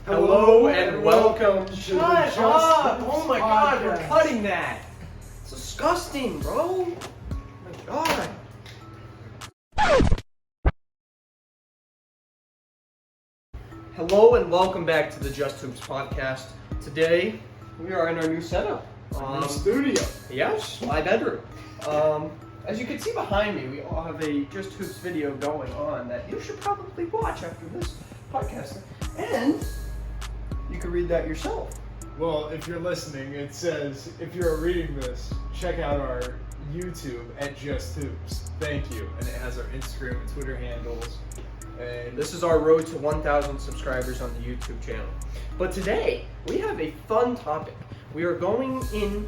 Hello and welcome to the Shut Just up! Hoops Oh my god, we're podcast. cutting that! It's disgusting, bro! Oh my god. Hello and welcome back to the Just Hoops podcast. Today, we are in our new setup. New studio. Yes, my bedroom. As you can see behind me, we all have a Just Hoops video going on that you should probably watch after this podcast. And you can read that yourself. Well, if you're listening, it says, if you're reading this, check out our YouTube at Just Hoops. Thank you. And it has our Instagram and Twitter handles. And This is our road to 1,000 subscribers on the YouTube channel. But today, we have a fun topic. We are going to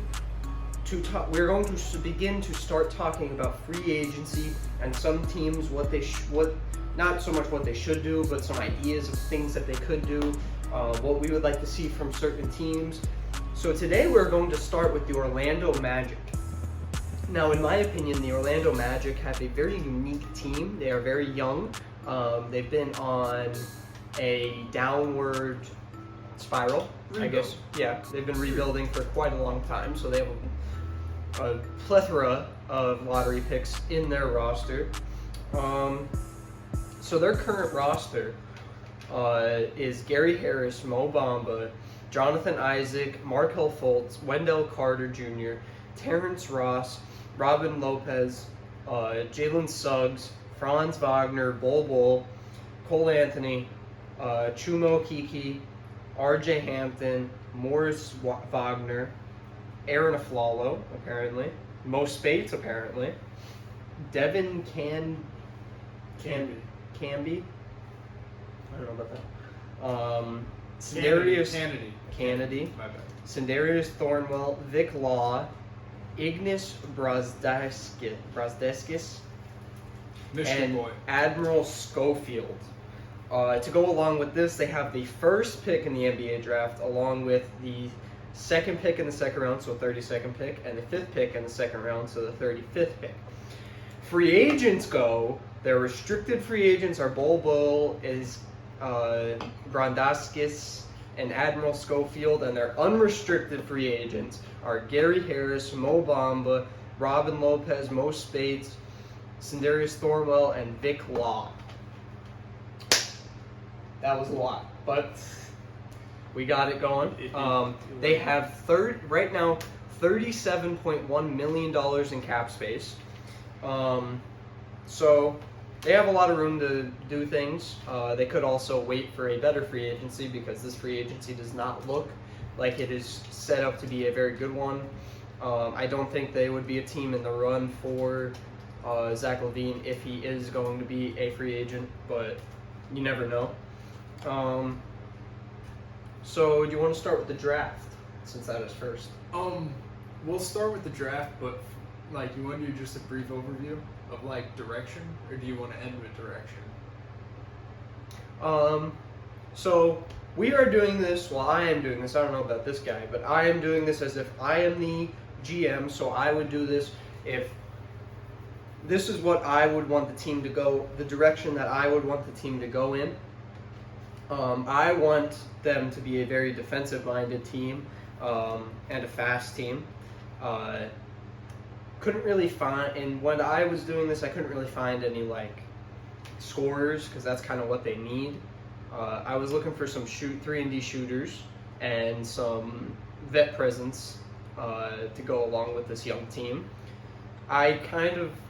begin to start talking about free agency and some teams, not so much what they should do, but some ideas of things that they could do, what we would like to see from certain teams. So today we're going to start with the Orlando Magic. Now, in my opinion, the Orlando Magic have a very unique team. They are very young. They've been on a downward spiral, I guess. Yeah, they've been rebuilding for quite a long time, so they have a plethora of lottery picks in their roster. So their current roster is Gary Harris, Mo Bamba, Jonathan Isaac, Markelle Fultz, Wendell Carter Jr., Terrence Ross, Robin Lopez, Jalen Suggs, Franz Wagner, Bol Bol, Cole Anthony, Chumo Kiki, RJ Hampton, Morris Wagner, Aaron Aflalo, apparently, Mo Spates, apparently, Devin Canby. I don't know about that. Sindarius Kennedy, My bad. Sindarius Thornwell, Vic Law, Ignis Brazdeikis, Michigan and boy. Admiral Schofield. To go along with this, they have the first pick in the NBA draft, along with the second pick in the second round, so 32nd pick, and the fifth pick in the second round, so the 35th pick. Free agents go. Their restricted free agents are Bol Bol, Brazdeikis, and Admiral Schofield, and their unrestricted free agents are Gary Harris, Mo Bamba, Robin Lopez, Mo Spates, Sindarius Thornwell, and Vic Law. That was a lot, but we got it going. They have right now $37.1 million in cap space. So they have a lot of room to do things. They could also wait for a better free agency because this free agency does not look like it is set up to be a very good one. I don't think they would be a team in the run for Zach LaVine if he is going to be a free agent, but you never know. So do you want to start with the draft since that is first? We'll start with the draft, but you want to do just a brief overview of direction, or do you want to end with direction? So we are doing this. Well, I am doing this. I don't know about this guy, but I am doing this as if I am the GM. So I would do this if this is what I would want the team to go, the direction that I would want the team to go in. I want them to be a very defensive-minded team and a fast team. Couldn't really find, and when I was doing this, I couldn't really find any scorers because that's kind of what they need. I was looking for some 3-and-D shooters and some vet presence to go along with this young team. I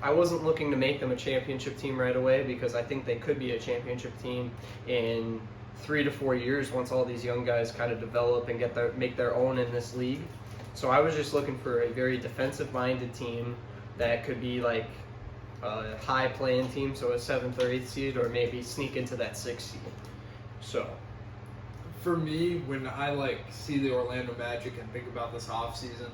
wasn't looking to make them a championship team right away because I think they could be a championship team in 3 to 4 years once all these young guys kind of develop and make their own in this league. So I was just looking for a very defensive-minded team that could be a high-playing team, so a 7th or 8th seed, or maybe sneak into that 6th seed. So, for me, when I see the Orlando Magic and think about this offseason,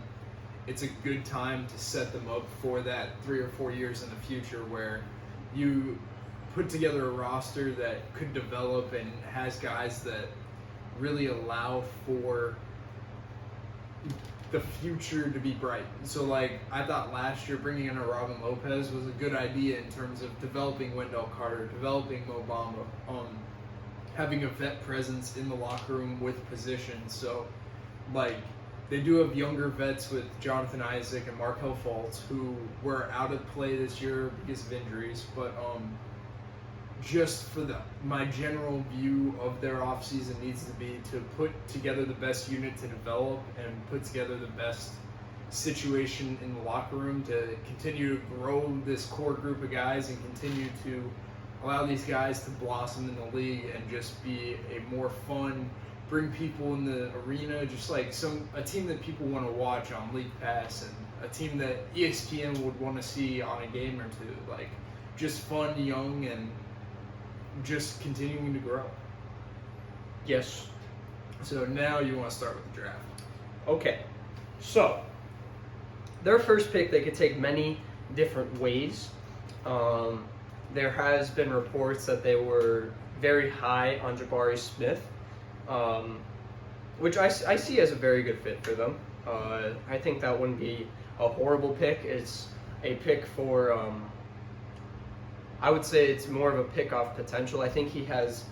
it's a good time to set them up for that 3 or 4 years in the future where you put together a roster that could develop and has guys that really allow for the future to be bright. So I thought last year bringing in a Robin Lopez was a good idea in terms of developing Wendell Carter, developing Mo Bamba. having a vet presence in the locker room with position. So, like, they do have younger vets with Jonathan Isaac and Markel Fultz who were out of play this year because of injuries. But just for my general view of their offseason needs to be to put together the best unit to develop and put together the best situation in the locker room to continue to grow this core group of guys and continue to allow these guys to blossom in the league and just be a more fun, bring people in the arena, just like a team that people want to watch on League Pass and a team that ESPN would want to see on a game or two. Like, just fun, young, and just continuing to grow. Yes. So now you want to start with the draft. Okay. So, their first pick, they could take many different ways. There has been reports that they were very high on Jabari Smith, which I see as a very good fit for them. I think that wouldn't be a horrible pick. It's a pick for, I would say it's more of a pick off potential. I think he has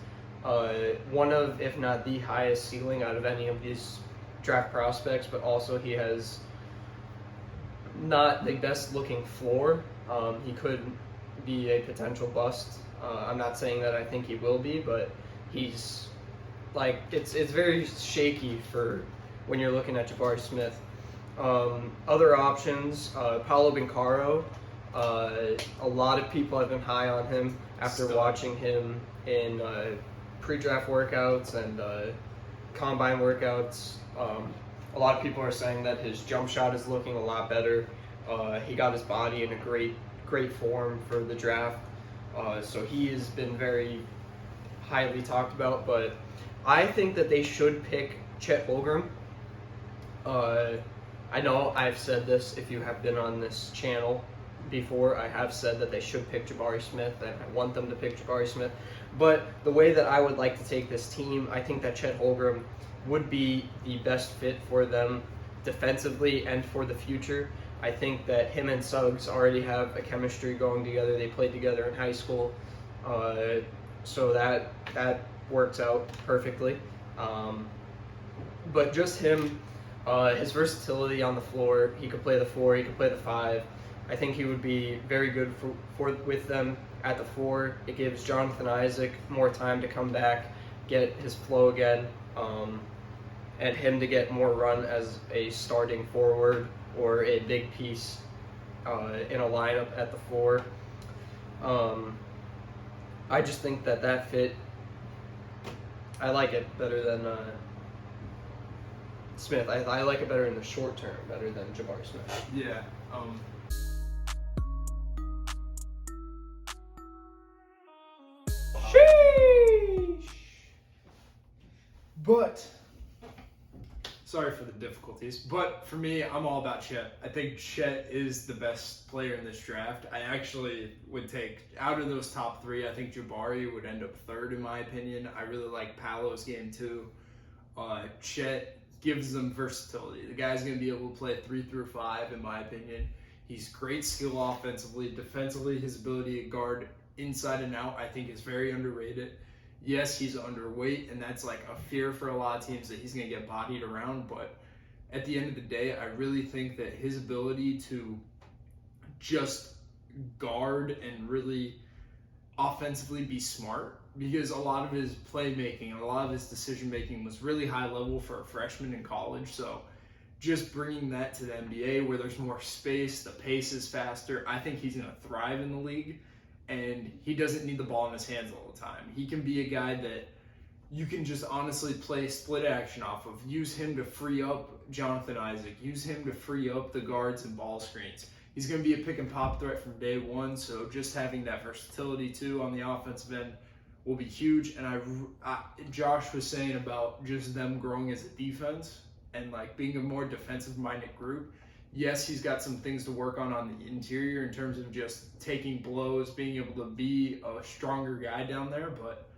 one of, if not the highest ceiling out of any of these draft prospects, but also he has not the best looking floor. He could be a potential bust. I'm not saying that I think he will be, but he's like, it's very shaky for when you're looking at Jabari Smith. Other options, Paulo Bincaro. A lot of people have been high on him after watching him in pre-draft workouts and combine workouts. A lot of people are saying that his jump shot is looking a lot better. He got his body in a great form for the draft. So he has been very highly talked about. But I think that they should pick Chet Holmgren. I know I've said this if you have been on this channel before. I have said that they should pick Jabari Smith, and I want them to pick Jabari Smith. But the way that I would like to take this team, I think that Chet Holmgren would be the best fit for them defensively and for the future. I think that him and Suggs already have a chemistry going together. They played together in high school, so that works out perfectly. But just him, his versatility on the floor, he could play the 4, he could play the 5. I think he would be very good with them at the 4. It gives Jonathan Isaac more time to come back, get his flow again, and him to get more run as a starting forward or a big piece in a lineup at the 4. I just think that fit, I like it better than Smith. I like it better in the short term, better than Jabari Smith. Yeah. Sheesh. But sorry for the difficulties, but for me, I'm all about Chet. I think Chet is the best player in this draft. I actually would take, out of those top 3, I think Jabari would end up 3rd in my opinion. I really like Paolo's game too. Chet gives them versatility. The guy's going to be able to play 3 through 5 in my opinion. He's great skill offensively. Defensively, his ability to guard inside and out, I think, is very underrated. Yes, he's underweight, and that's like a fear for a lot of teams that he's going to get bodied around. But at the end of the day, I really think that his ability to just guard and really offensively be smart, because a lot of his playmaking and a lot of his decision making was really high level for a freshman in college. So just bringing that to the NBA where there's more space, the pace is faster, I think he's going to thrive in the league. And he doesn't need the ball in his hands all the time. He can be a guy that you can just honestly play split action off of. Use him to free up Jonathan Isaac. Use him to free up the guards and ball screens. He's going to be a pick and pop threat from day one. So just having that versatility too on the offensive end will be huge. And Josh was saying about just them growing as a defense and like being a more defensive minded group. Yes, he's got some things to work on the interior in terms of just taking blows, being able to be a stronger guy down there. But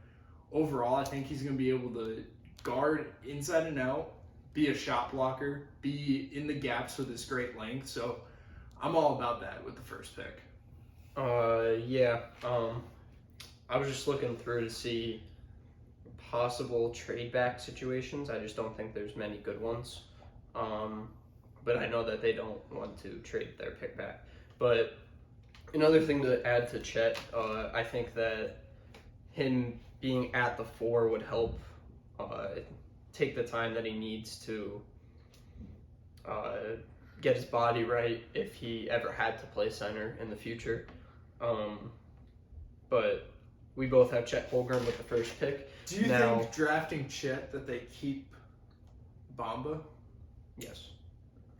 overall, I think he's going to be able to guard inside and out, be a shot blocker, be in the gaps with his great length. So I'm all about that with the first pick. Yeah. I was just looking through to see possible trade back situations. I just don't think there's many good ones. But I know that they don't want to trade their pick back. But another thing to add to Chet, I think that him being at the 4 would help take the time that he needs to get his body right if he ever had to play center in the future. But we both have Chet Holmgren with the first pick. Do you think drafting Chet that they keep Bamba? Yes.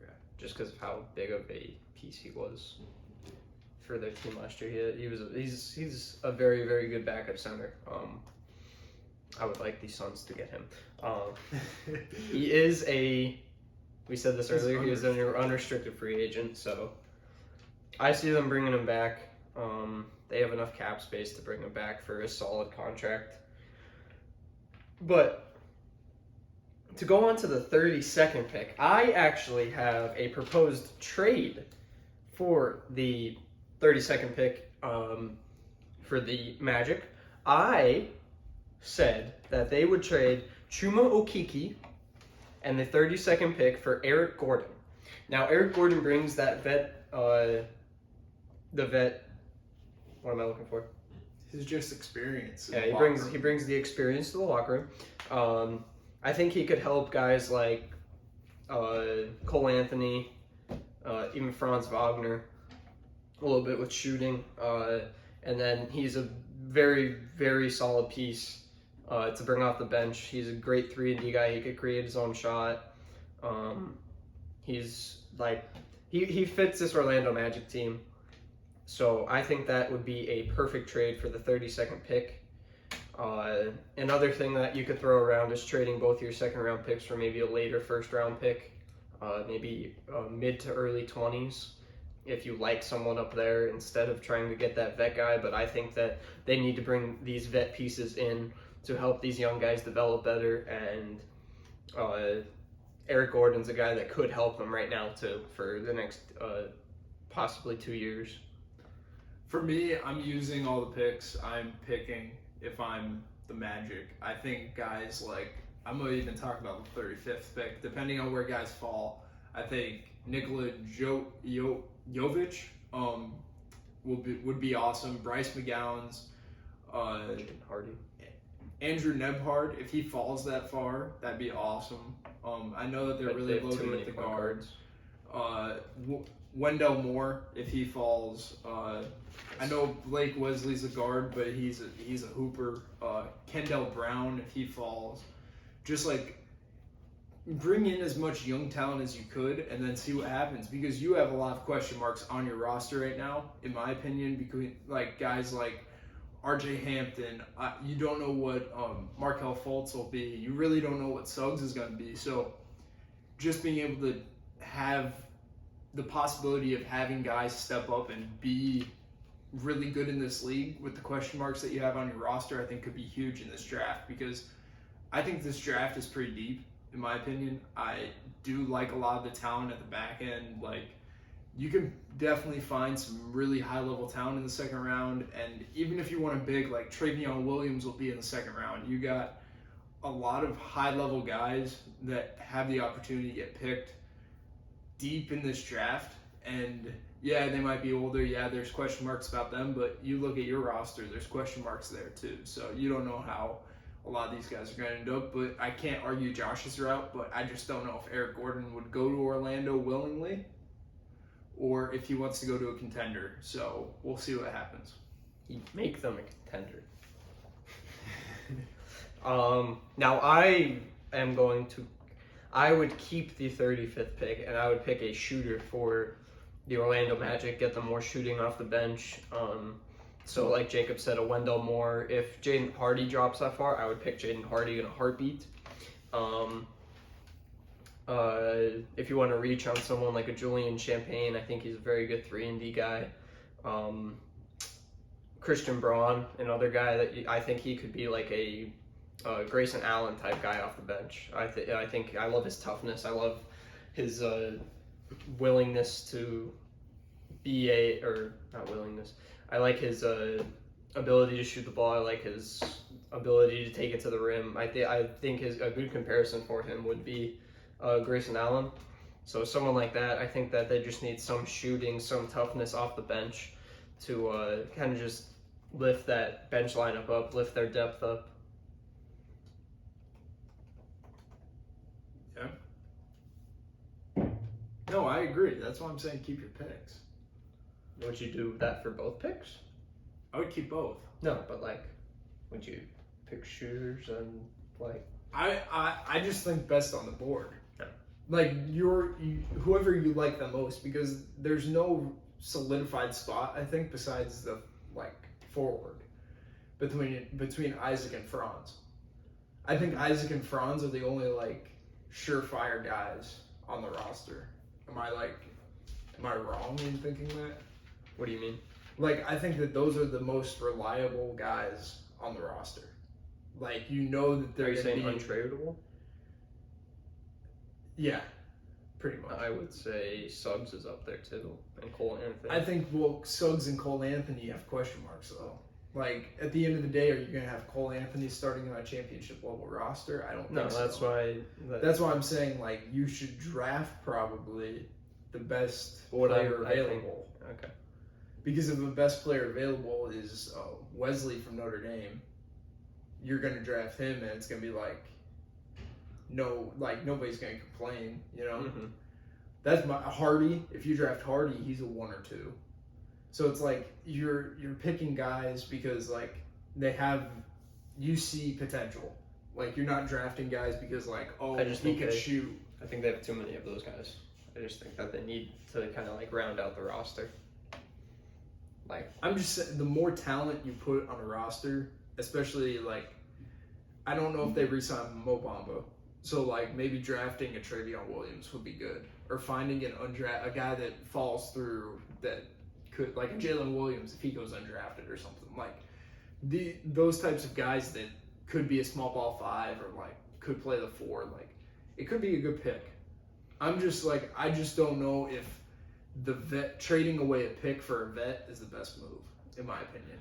Okay. Just because of how big of a piece he was for their team last year. He's a very, very good backup center. I would like the Suns to get him. He is we said this earlier, he is an unrestricted free agent, so I see them bringing him back. They have enough cap space to bring him back for a solid contract. But to go on to the 32nd pick, I actually have a proposed trade for the 32nd pick for the Magic. I said that they would trade Chuma Okeke and the 32nd pick for Eric Gordon. Now, Eric Gordon brings that what am I looking for? His just experience. Yeah, he brings the experience to the locker room. I think he could help guys like Cole Anthony, even Franz Wagner, a little bit with shooting. And then he's a very, very solid piece to bring off the bench. He's a great 3-and-D guy. He could create his own shot. He's like, he fits this Orlando Magic team. So I think that would be a perfect trade for the 32nd pick. Another thing that you could throw around is trading both your second-round picks for maybe a later first-round pick, maybe mid to early 20s, if you like someone up there instead of trying to get that vet guy. But I think that they need to bring these vet pieces in to help these young guys develop better, and Eric Gordon's a guy that could help them right now too for the next possibly 2 years. For me, I'm using all the picks I'm picking if I'm the Magic. I think guys like, I'm going to even talk about the 35th pick, depending on where guys fall. I think Nikola Jovic would be awesome. Bryce McGowan's, Hardy. Andrew Nebhard, if he falls that far, that'd be awesome. I know that they're really loaded with the guards. Wendell Moore, if he falls. I know Blake Wesley's a guard, but he's a hooper. Kendall Brown, if he falls. Just like, bring in as much young talent as you could and then see what happens, because you have a lot of question marks on your roster right now, in my opinion, between like guys like RJ Hampton. You don't know what Markelle Fultz will be. You really don't know what Suggs is going to be. So just being able to have the possibility of having guys step up and be really good in this league with the question marks that you have on your roster, I think could be huge in this draft, because I think this draft is pretty deep, in my opinion. I do like a lot of the talent at the back end. Like, you can definitely find some really high-level talent in the second round, and even if you want a big, like Travion Williams will be in the second round. You got a lot of high-level guys that have the opportunity to get picked deep in this draft, and yeah, they might be older. Yeah, there's question marks about them, but you look at your roster, there's question marks there too. So you don't know how a lot of these guys are going to end up, but I can't argue Josh's route, but I just don't know if Eric Gordon would go to Orlando willingly or if he wants to go to a contender. So we'll see what happens. He'd make them a contender. Now I would keep the 35th pick, and I would pick a shooter for the Orlando Magic, get them more shooting off the bench. So like Jacob said, a Wendell Moore. If Jaden Hardy drops that far, I would pick Jaden Hardy in a heartbeat. If you want to reach on someone like a Julian Champagne, I think he's a very good 3-and-D guy. Christian Braun, another guy that I think he could be like a Grayson Allen type guy off the bench. I think I love his toughness. I love his willingness to be not willingness. I like his ability to shoot the ball. I like his ability to take it to the rim. I think a good comparison for him would be Grayson Allen. So someone like that, I think that they just need some shooting, some toughness off the bench to kind of just lift that bench lineup up, lift their depth up. Yeah. No, I agree. That's why I'm saying keep your picks. Would you do that for both picks? I would keep both. No, but like, would you pick shooters and like? I just think best on the board. Yeah. Like whoever you like the most, because there's no solidified spot I think besides the like forward between Isaac and Franz. I think Isaac and Franz are the only like surefire guys on the roster. Am I wrong in thinking that? What do you mean? Like, I think that those are the most reliable guys on the roster. Like, you know that they're Are you saying be untradeable? Yeah, pretty much. I would say Suggs is up there too, and Cole Anthony. I think Suggs and Cole Anthony have question marks though. Like, at the end of the day, are you going to have Cole Anthony starting on a championship level roster? I don't think so. No, that's why. That's why I'm saying, like, you should draft probably the best player available. Okay. Because if the best player available is Wesley from Notre Dame, you're going to draft him, and it's going to be like, nobody's going to complain, you know? Mm-hmm. That's Hardy. If you draft Hardy, he's a 1 or 2. So it's like you're picking guys because like you see potential. Like you're not drafting guys because like he could shoot. I think they have too many of those guys. I just think that they need to kind of like round out the roster. Like I'm just saying, the more talent you put on a roster, especially like I don't know if they re-sign Mo Bamba. So like maybe drafting a Travion Williams would be good, or finding a guy that falls through that could like a Jalen Williams if he goes undrafted or something like those types of guys that could be a small ball 5 or like could play the 4. Like it could be a good pick. I'm just like I just don't know if the vet trading away a pick for a vet is the best move in my opinion.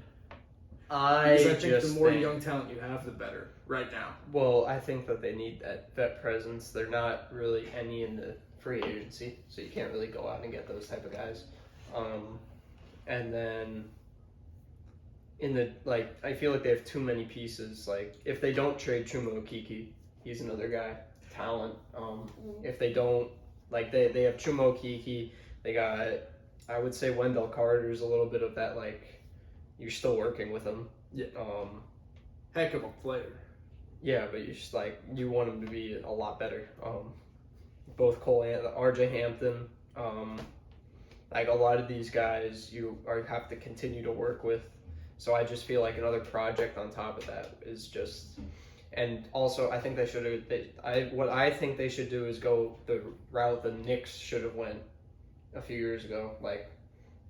I think the more young talent you have, the better right now. Well, I think that they need that vet presence. They're not really any in the free agency, so you can't really go out and get those type of guys. And then I feel like they have too many pieces. Like if they don't trade Chuma Okeke, he's another guy, talent. If they don't, like they have Chuma Okeke, they got, I would say Wendell Carter's a little bit of that like. You're still working with him. Yeah. Heck of a player. Yeah, but you want him to be a lot better. Both Cole and RJ Hampton, like a lot of these guys have to continue to work with. So I just feel like another project on top of that is just, and also I think what I think they should do is go the route the Knicks should have went a few years ago, like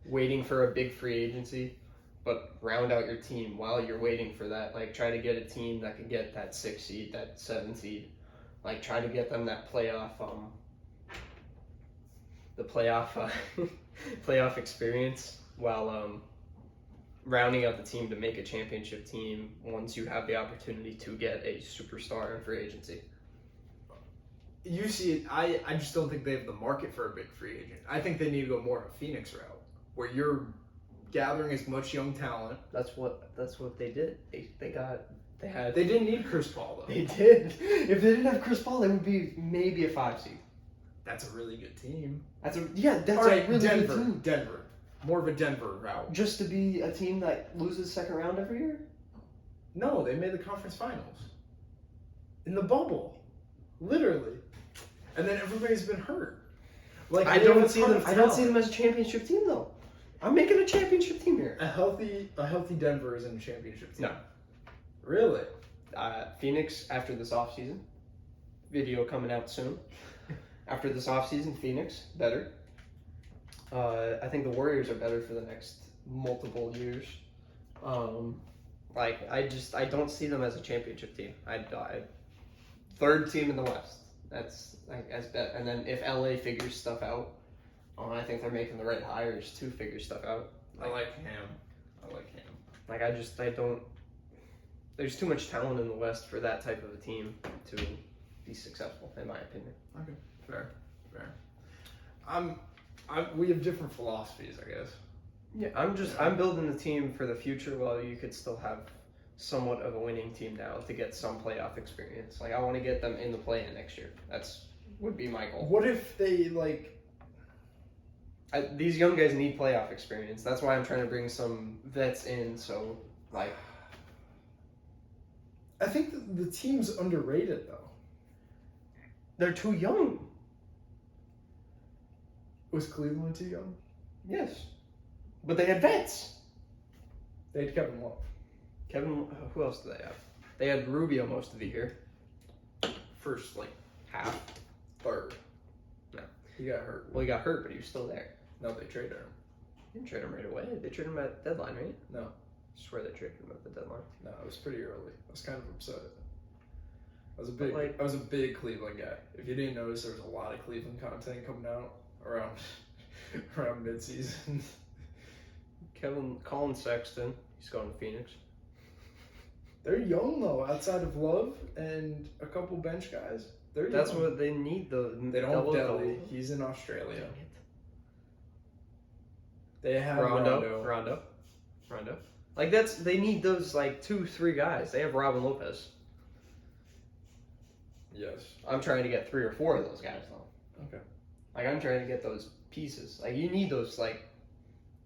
waiting for a big free agency. But round out your team while you're waiting for that. Like, try to get a team that can get that 6 seed, that 7 seed. Like, try to get them that playoff experience while rounding out the team to make a championship team once you have the opportunity to get a superstar in free agency. You see it. I just don't think they have the market for a big free agent. I think they need to go more of a Phoenix route, where you're gathering as much young talent. That's what they did. They didn't need Chris Paul though. They did. If they didn't have Chris Paul, they would be maybe a 5 seed. That's a really good team. That's a really Denver, good team. Denver. More of a Denver route. Just to be a team that loses second round every year? No, they made the conference finals. In the bubble. Literally. And then everybody's been hurt. Like I don't see them as a championship team though. I'm making a championship team here. A healthy Denver is in a championship team. No. Really? Phoenix after this offseason. Video coming out soon. After this offseason, Phoenix, better. I think the Warriors are better for the next multiple years. I don't see them as a championship team. Third team in the West. That's as bet. And then if LA figures stuff out, I think they're making the right hires to figure stuff out. I like him. Like I don't. there's too much talent in the West for that type of a team to be successful, in my opinion. Okay, fair. We have different philosophies, I guess. Yeah, I'm building the team for the future while you could still have somewhat of a winning team now to get some playoff experience. Like, I want to get them in the play-in next year. Would be my goal. What if they, like... these young guys need playoff experience. That's why I'm trying to bring some vets in, so, like... I think the team's underrated, though. They're too young. Was Cleveland too young? Yes. But they had vets. They had Kevin Love. Who else do they have? They had Rubio most of the year. First, like, Half. third. No. He got hurt. Well, he got hurt, but he was still there. No, they traded him. They didn't trade him right away. They traded him at the deadline, right? No. I swear they traded him at the deadline. No, it was pretty early. I was kind of upset. I But, was a big Cleveland guy. If you didn't notice, there was a lot of Cleveland content coming out around mid-season. Colin Sexton, he's going to Phoenix. They're young, though, outside of Love and a couple bench guys. They're That's young. what they need, though. They don't have Delhi. He's in Australia. They have Rondo. Like, they need those, like, 2-3 guys. They have Robin Lopez. Yes. I'm trying to get 3 or 4 of those guys, though. Okay. Like, I'm trying to get those pieces. Like, you need those, like,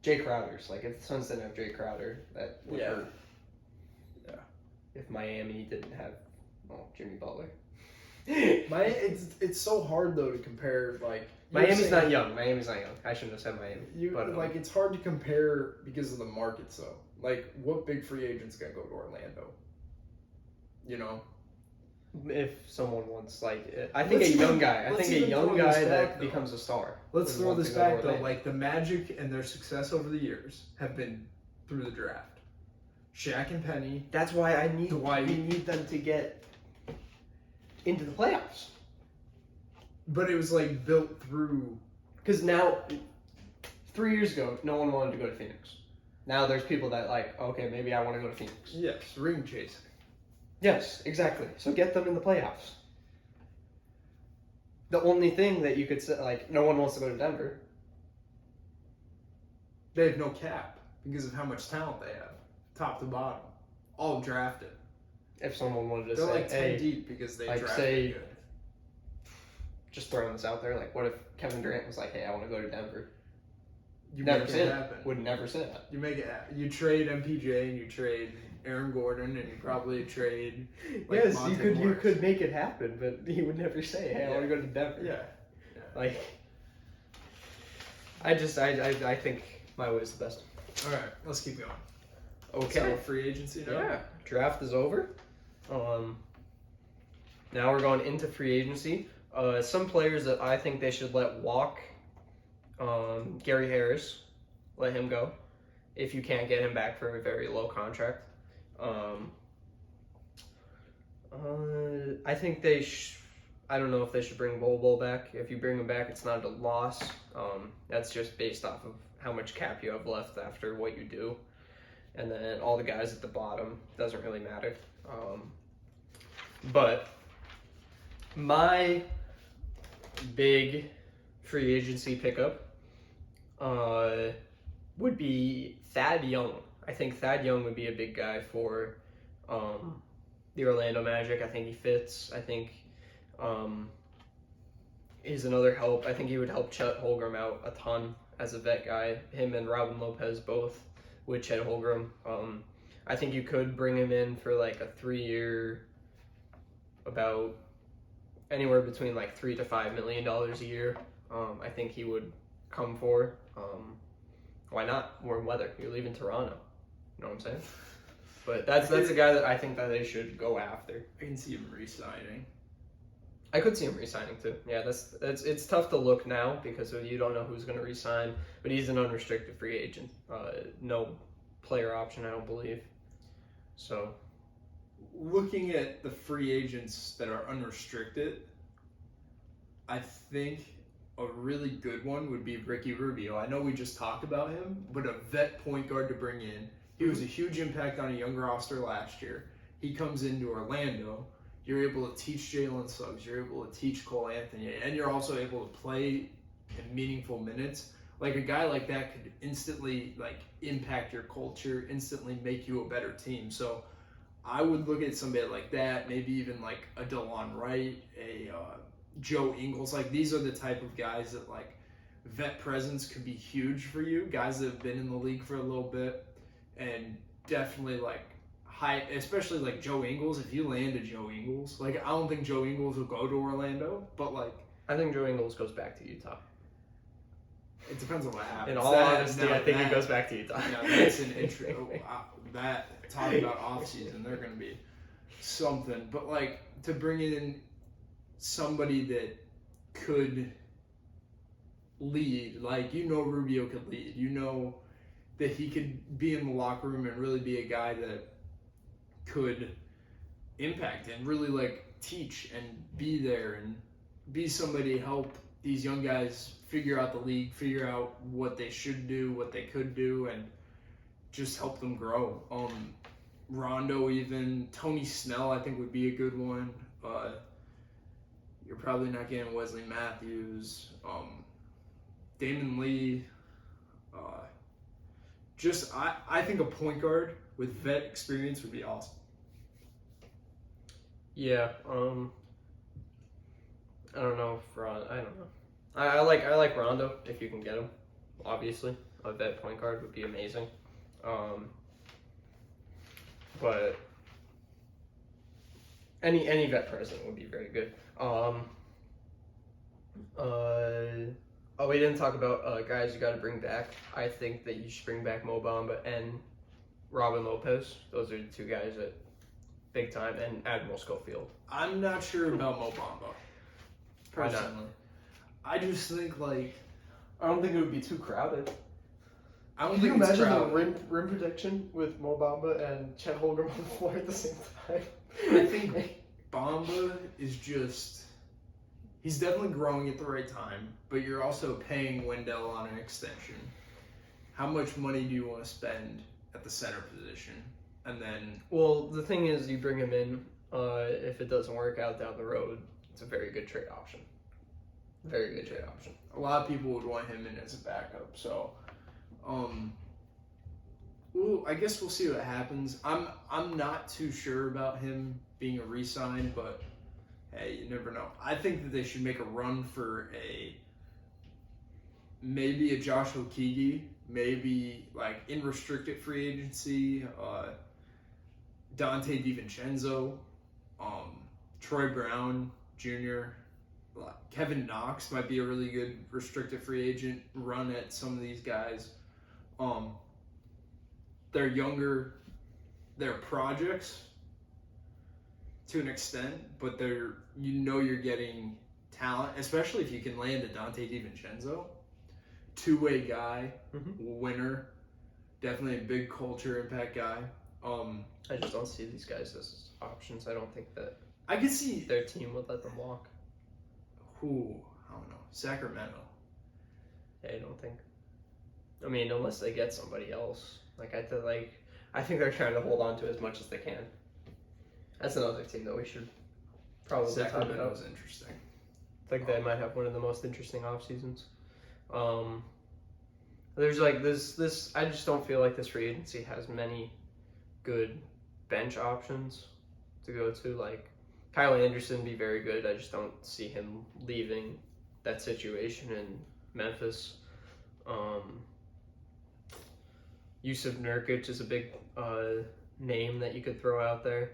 Jay Crowders. Like, if the Suns didn't have Jay Crowder, that would hurt. Yeah. If Miami didn't have, Jimmy Butler. It's so hard, though, to compare, like... Miami's not young. I shouldn't have said Miami. It's hard to compare because of the markets, though. Like, what big free agent's gonna go to Orlando? You know? If someone wants, like, I think a young guy that becomes a star. Let's throw this back, though. Like, the Magic and their success over the years have been through the draft. Shaq and Penny. That's why Dwight. we need them to get into the playoffs. But it was, like, built through... Because now, 3 years ago, no one wanted to go to Phoenix. Now there's people that, like, okay, maybe I want to go to Phoenix. Yes, ring chasing. Yes, exactly. So get them in the playoffs. The only thing that you could say, like, no one wants to go to Denver. They have no cap because of how much talent they have, top to bottom, all drafted. If someone wanted to They're say, like 10 hey, deep because they like, drafted say- good. just throwing this out there, like, what if Kevin Durant was like, hey, I want to go to Denver? You Never make say it that. happen. Would never say that. You make it happen. You trade MPJ and you trade Aaron Gordon and you probably trade. Like, Yes, Monte you Morris. could make it happen, but he would never say, hey, I want to go to Denver. Yeah. Like, I think my way is the best. All right, let's keep going. Okay. So free agency now. Yeah. Draft is over. Now we're going into free agency. Some players that I think they should let walk. Gary Harris, let him go. If you can't get him back for a very low contract. I think I don't know if they should bring Bol back. If you bring him back, it's not a loss. That's just based off of how much cap you have left after what you do. And then all the guys at the bottom, doesn't really matter. But my big free agency pickup would be Thad Young. I think Thad Young would be a big guy for the Orlando Magic. I think he fits. I think he's another help. I think he would help Chet Holmgren out a ton as a vet guy. Him and Robin Lopez both with Chet Holmgren. I think you could bring him in for like a 3-year, about anywhere between like $3 to $5 million a year. I think he would come for. Why not? Warm weather. You're leaving Toronto. You know what I'm saying? But that's a guy that I think that they should go after. I can see him re-signing. I could see him re-signing too. Yeah, it's tough to look now because you don't know who's going to re-sign. But he's an unrestricted free agent. No player option, I don't believe. So, Looking at the free agents that are unrestricted, I think a really good one would be Ricky Rubio. I know we just talked about him, but a vet point guard to bring in. He was a huge impact on a young roster last year. he comes into Orlando, you're able to teach Jalen Suggs, you're able to teach Cole Anthony, and you're also able to play in meaningful minutes. Like a guy like that could instantly like impact your culture, instantly make you a better team. So I would look at somebody like that, maybe even like a DeLon Wright, a Joe Ingles. Like these are the type of guys that like vet presence could be huge for you. Guys that have been in the league for a little bit, and definitely like high, especially like Joe Ingles. If you land a Joe Ingles, like I don't think Joe Ingles will go to Orlando, but like I think Joe Ingles goes back to Utah. it depends on what happens. In all honesty, I think he goes back to Utah. That's an intro. That talking about offseason, they're going to be something. But like to bring in somebody that could lead, like Rubio could lead. That he could be in the locker room and really be a guy that could impact and really like teach and be there and be somebody to help these young guys figure out the league, figure out what they should do, what they could do, and just help them grow. Rondo, even Tony Snell, I think would be a good one. You're probably not getting Wesley Matthews, Damon Lee. I think a point guard with vet experience would be awesome. Yeah. I don't know if I don't know. I like Rondo if you can get him. Obviously, a vet point guard would be amazing. But any vet president would be very good. We didn't talk about guys you got to bring back. I think that you should bring back Mo Bamba and Robin Lopez. Those are the two guys that big time, and Admiral Schofield. I'm not sure about Mo Bamba. Personally, I just think like I don't think it would be too crowded. I don't Can you think it's imagine crowded. the rim protection with Mo Bamba and Chet Holmgren on the floor at the same time? I think Bamba is just he's definitely growing at the right time, but you're also paying Wendell on an extension. How much money do you want to spend at the center position? And then Well, the thing is, you bring him in. If it doesn't work out down the road, it's a very good trade option. Very good trade option. a lot of people would want him in as a backup. So, well, I guess we'll see what happens. I'm not too sure about him being a re-sign, but hey, you never know. I think that they should make a run for maybe a Josh Okogie, maybe like in restricted free agency, Dante DiVincenzo, Troy Brown Jr., Kevin Knox might be a really good restricted free agent run at some of these guys. They're younger, they're projects to an extent, but you're getting talent, especially if you can land a Dante DiVincenzo. Two-way guy, winner, definitely a big culture impact guy. I just don't see these guys as options. I don't think that I could see their team would let them walk. I don't know, Sacramento. I don't think. I mean, unless they get somebody else. I think they're trying to hold on to as much as they can. That's another team that we should probably talk Sacramento about. was interesting. I think they might have one of the most interesting off seasons. There's like this. I just don't feel like this free agency has many good bench options to go to. Like Kyle Anderson would be very good. I just don't see him leaving that situation in Memphis. Yusuf Nurkic is a big name that you could throw out there.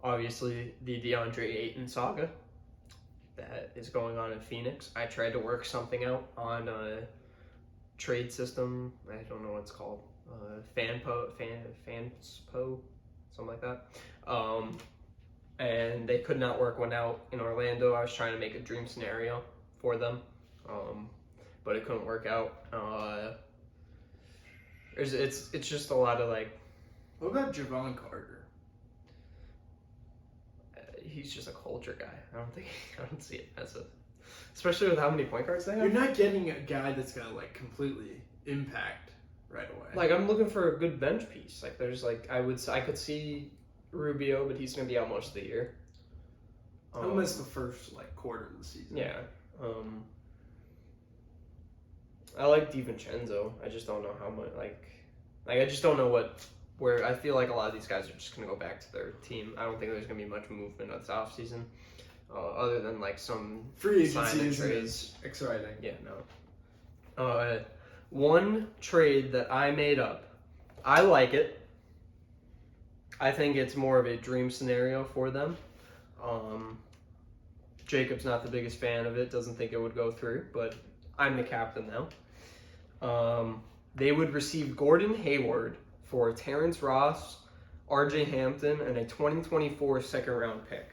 Obviously, the DeAndre Ayton saga that is going on in Phoenix. I tried to work something out on a trade system. I don't know what it's called. Fanspo, something like that. And they could not work one out in Orlando. I was trying to make a dream scenario for them, but it couldn't work out. It's just a lot of like. What about Javon Carter? He's just a culture guy. I don't see it as especially with how many point guards they have. You're not getting a guy that's gonna like completely impact right away. Like, I'm looking for a good bench piece. Like, there's like I could see Rubio, but he's gonna be out most of the year. He'll miss the first quarter of the season. Yeah. I like DiVincenzo. I just don't know how much. Like I just don't know where. I feel like a lot of these guys are just gonna go back to their team. I don't think there's gonna be much movement this offseason, other than like some free sign agency and isn't trades. as exciting. Yeah, no. One trade that I made up. I like it. I think it's more of a dream scenario for them. Jacob's not the biggest fan of it, doesn't think it would go through, but I'm the captain now. They would receive Gordon Hayward for Terrence Ross, RJ Hampton, and a 2024 second round pick.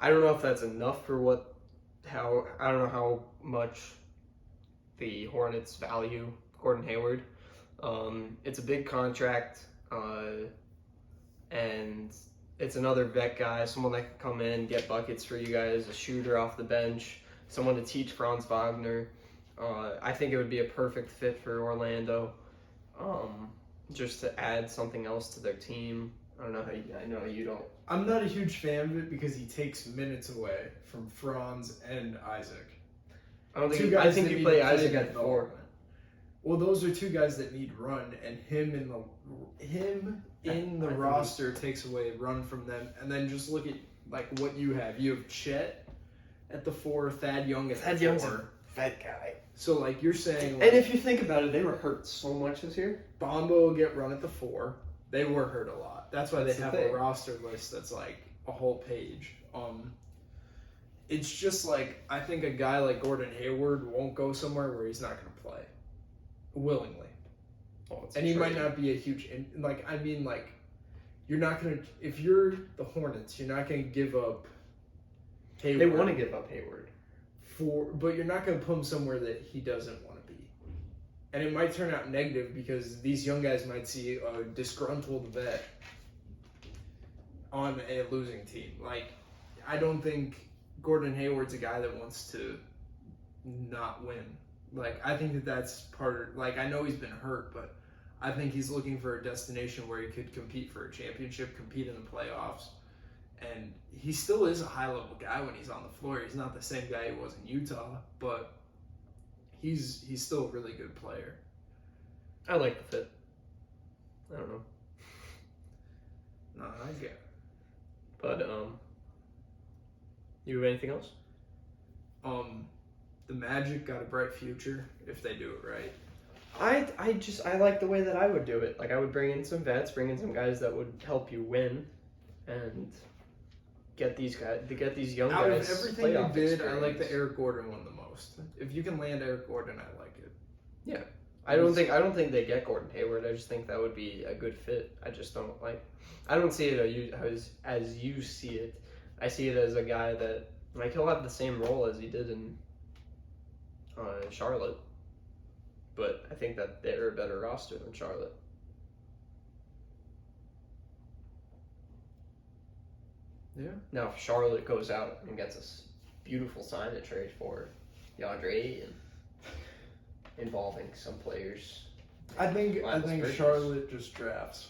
I don't know if that's enough for I don't know how much the Hornets value Gordon Hayward. It's a big contract, and it's another vet guy, someone that can come in, get buckets for you guys, a shooter off the bench, someone to teach Franz Wagner. I think it would be a perfect fit for Orlando, just to add something else to their team. I don't know I know you don't. I'm not a huge fan of it because he takes minutes away from Franz and Isaac. I don't Two think. guys I think that you need play to Isaac play at 4. development. Well, those are two guys that need run, and him in the roster takes away run from them. And then just look at what you have. You have Chet at the 4, Thad Young at the 4. Fat guy. So you're saying, And if you think about it, they were hurt so much this year. Bombo will get run at the 4. They were hurt a lot. That's why That's they the have thing. a roster list that's a whole page. It's just I think a guy like Gordon Hayward won't go somewhere where he's not going to play willingly. And he might not be a huge you're not going to, if you're the Hornets, you're not going to give up Hayward. They want to give up Hayward. But you're not going to put him somewhere that he doesn't want to be. And it might turn out negative because these young guys might see a disgruntled vet on a losing team. I don't think Gordon Hayward's a guy that wants to not win. I think that's part of, I know he's been hurt, but I think he's looking for a destination where he could compete for a championship, compete in the playoffs. And he still is a high-level guy when he's on the floor. He's not the same guy he was in Utah, but he's still a really good player. I like the fit. I don't know. No, I get it. But, you have anything else? The Magic got a bright future if they do it right. I like the way that I would do it. I would bring in some vets, bring in some guys that would help you win, and get these young Out guys. of everything they playoff did, I like experience. the Eric Gordon one the most. If you can land Eric Gordon, I like it. Yeah. I don't think they get Gordon Hayward. I just think that would be a good fit. I just don't I don't see it as you see it. I see it as a guy that he'll have the same role as he did in Charlotte. But I think that they're a better roster than Charlotte. Yeah. Now, if Charlotte goes out and gets a beautiful sign and trade for DeAndre and involving some players. I think Bridges. Charlotte just drafts.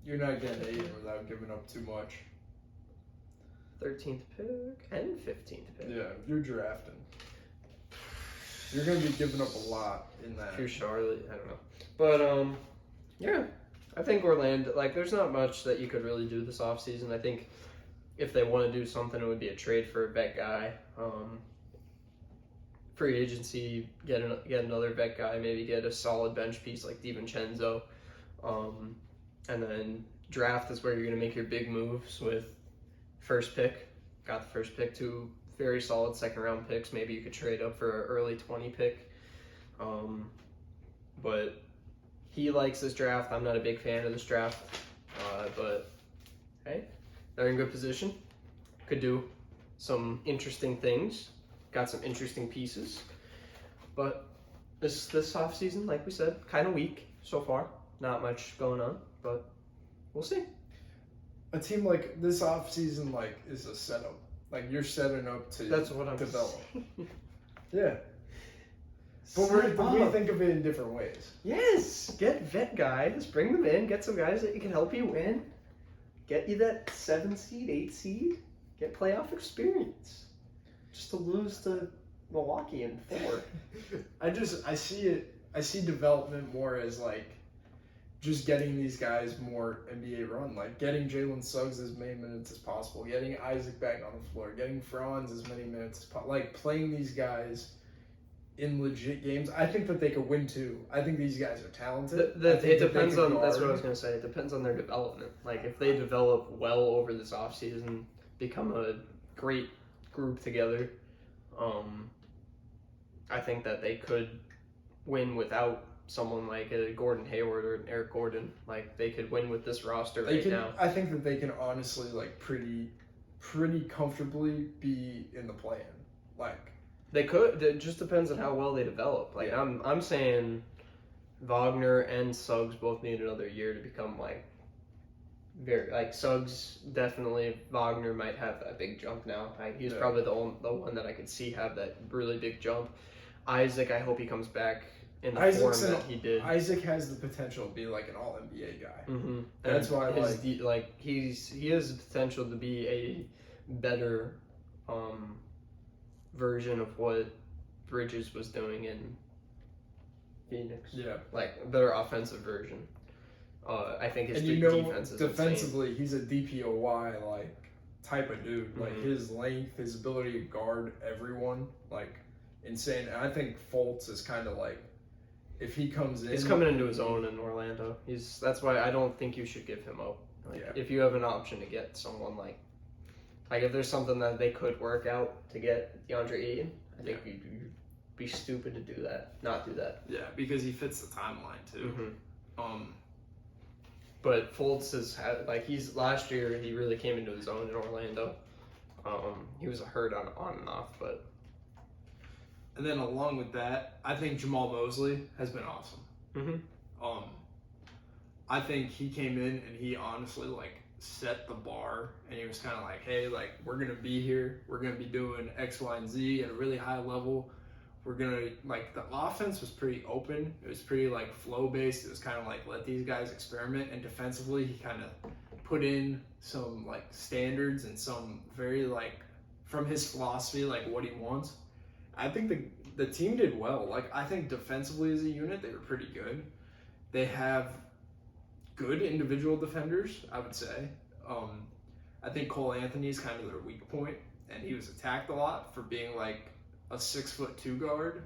You're not getting Aiden without giving up too much. 13th pick and 15th pick. Yeah, you're drafting. You're gonna be giving up a lot in that. If you're Charlotte, I don't know. But, yeah. I think Orlando, there's not much that you could really do this offseason. I think if they want to do something, it would be a trade for a vet guy. Free agency, get another vet guy, maybe get a solid bench piece like DiVincenzo. And then draft is where you're going to make your big moves with first pick. Got the first pick, 2 very solid second round picks. Maybe you could trade up for an early 20 pick. But he likes this draft. I'm not a big fan of this draft. But hey, they're in good position. Could do some interesting things. Got some interesting pieces. But this offseason, like we said, kind of weak so far. Not much going on, but we'll see. A team like this offseason is a setup. You're setting up to That's what I'm develop. saying. Yeah. But we think of it in different ways. Yes, get vet guys, bring them in, get some guys that can help you win, get you that 7 seed, 8 seed, get playoff experience. Just to lose to Milwaukee in 4. I see development more as like just getting these guys more NBA run, like getting Jalen Suggs as many minutes as possible, getting Isaac back on the floor, getting Franz as many minutes as possible, like playing these guys in legit games. I think that they could win too. I think these guys are talented. It depends on, that's what I was going to say, it depends on their development. Like if they develop well over this offseason, become a great group together, I think that they could win without someone like a Gordon Hayward or an Eric Gordon. Like they could win with this roster now. I think that they can honestly like pretty comfortably be in the play-in. Like they could. It just depends on how well they develop. Like yeah. I'm saying Wagner and Suggs both need another year to become like very like Suggs definitely. Wagner might have that big jump now. Like, he's probably the one that I could see have that really big jump. Isaac, I hope he comes back in the form that he did. Isaac has the potential to be like an all NBA guy. Mm-hmm. That's why he has the potential to be a better version of what Bridges was doing in Phoenix. Yeah, like a better offensive version. I think his defense is defensively insane. He's a DPOY like type of dude. Like his length, his ability to guard everyone, like insane. And I think Fultz is kind of like, if he comes in, he's coming into his own in Orlando. That's why I don't think you should give him up. If you have an option to get someone like if there's something that they could work out to get DeAndre Ayton, I think you'd be stupid to do that. Not do that. Yeah, because he fits the timeline too. But Fultz has had last year he really came into his own in Orlando. He was a hurt on and off, but. And then along with that, I think Jamal Mosley has been awesome. Mm-hmm. I think he came in and he honestly set the bar, and he was kind of like, hey, we're gonna be here, we're gonna be doing X, Y, and Z at a really high level. We're gonna the offense was pretty open. It was pretty flow based. It was kind of let these guys experiment. And defensively, he kind of put in some standards and some very from his philosophy what he wants. I think the team did well. I think defensively as a unit, they were pretty good. They have good individual defenders, I would say. I think Cole Anthony is kind of their weak point, and he was attacked a lot for being a 6'2" guard.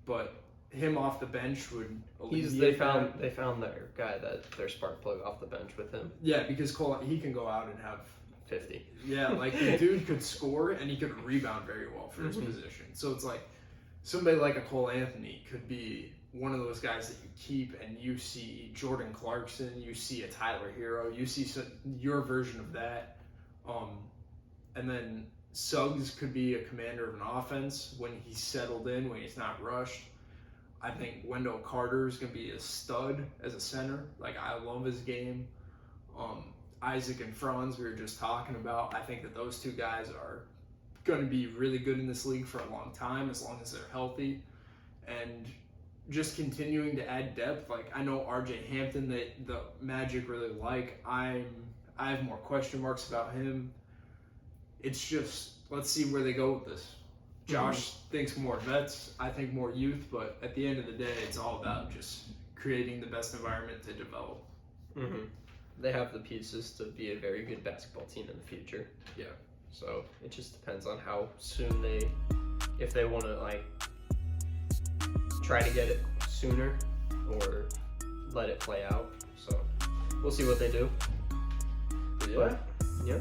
But him off the bench would they found their guy, their spark plug off the bench with him. Yeah, because Cole, he can go out and have 50. Yeah, the dude could score and he could rebound very well for his position. So it's somebody like a Cole Anthony could be one of those guys that you keep, and you see Jordan Clarkson, you see a Tyler Hero, you see your version of that. And then Suggs could be a commander of an offense when he's settled in, when he's not rushed. I think Wendell Carter is going to be a stud as a center. I love his game. Isaac and Franz, we were just talking about. I think that those two guys are going to be really good in this league for a long time, as long as they're healthy. And just continuing to add depth. I know RJ Hampton that the Magic really like. I have more question marks about him. It's just, let's see where they go with this. Josh thinks more vets. I think more youth. But at the end of the day, it's all about just creating the best environment to develop. Mm-hmm. They have the pieces to be a very good basketball team in the future. Yeah. So it just depends on how soon if they want to try to get it sooner or let it play out. So we'll see what they do. Yeah.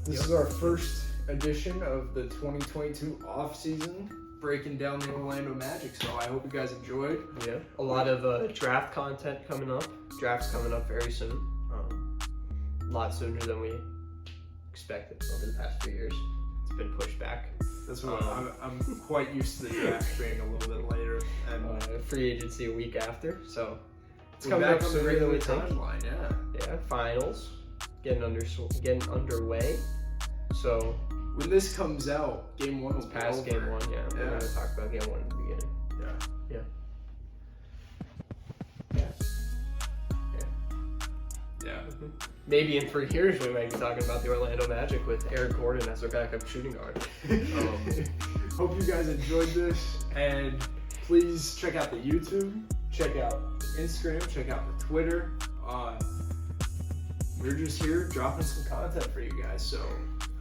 This is our first edition of the 2022 offseason, breaking down the Orlando Magic. So I hope you guys enjoyed. Yeah. A lot of draft content coming up. Draft's coming up very soon. A lot sooner than we expected over the past few years. It's been pushed back. That's what I'm quite used to the draft being a little bit later, and free agency a week after. So it's coming up sooner than we think. Yeah. Finals getting underway. So when this comes out, game 1 will be Past over. game 1, yeah. We're Yeah. going to talk about game 1 at the beginning. Yeah. Maybe in 3 years we might be talking about the Orlando Magic with Eric Gordon as their backup shooting guard. Hope you guys enjoyed this, and please check out the YouTube, check out the Instagram, check out the Twitter. We're just here dropping some content for you guys, so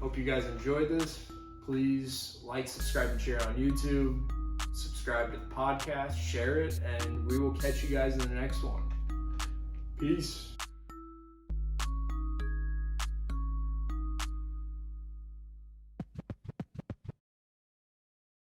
hope you guys enjoyed this. Please like, subscribe, and share on YouTube. Subscribe to the podcast, share it, and we will catch you guys in the next one. Peace.